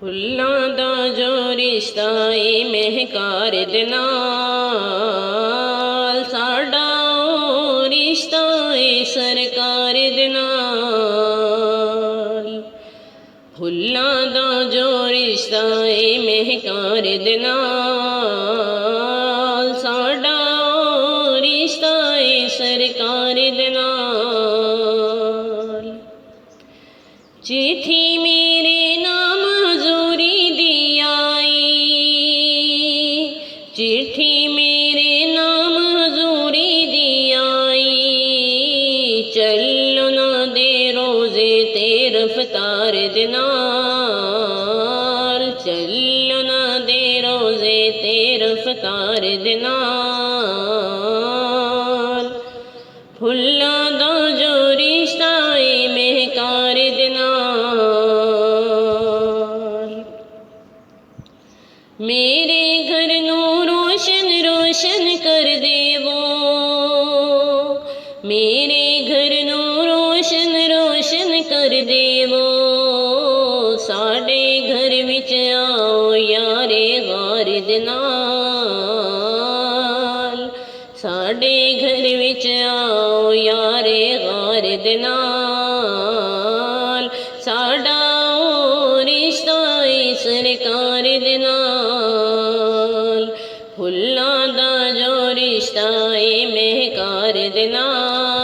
फुल्लां दा जो रिश्ता ए महकार दे नाल, साडा ओ रिश्ता ए सरकार दे नाल। फुल्लां दा जो रिश्ता ए महकार दे नाल, साडा ओ रिश्ता ए सरकार दे नाल। चिट्ठी मेरे नाम हजूरी दी आई, चिट्ठी मेरे नाम हजूरी दी आई। चलो ना दे रोजे ते रफ्तार दे नाल, चलो ना दे रोजे ते रफ्तार दे नाल। फुल्लां दा जो रिश्ता ए महकार दे नाल। मेरे घर नू रोशन रोशन कर देवो, मेरे घर नू रोशन रोशन कर देवो। साडे घर विच आओ यारे गार दे नाल, साडे घर विच आओ यारे गार दे नाल। साडा ओ रिश्ता ए सरकार दे नाल। फुल्लां दा जो रिश्ता ए महकार दे नाल।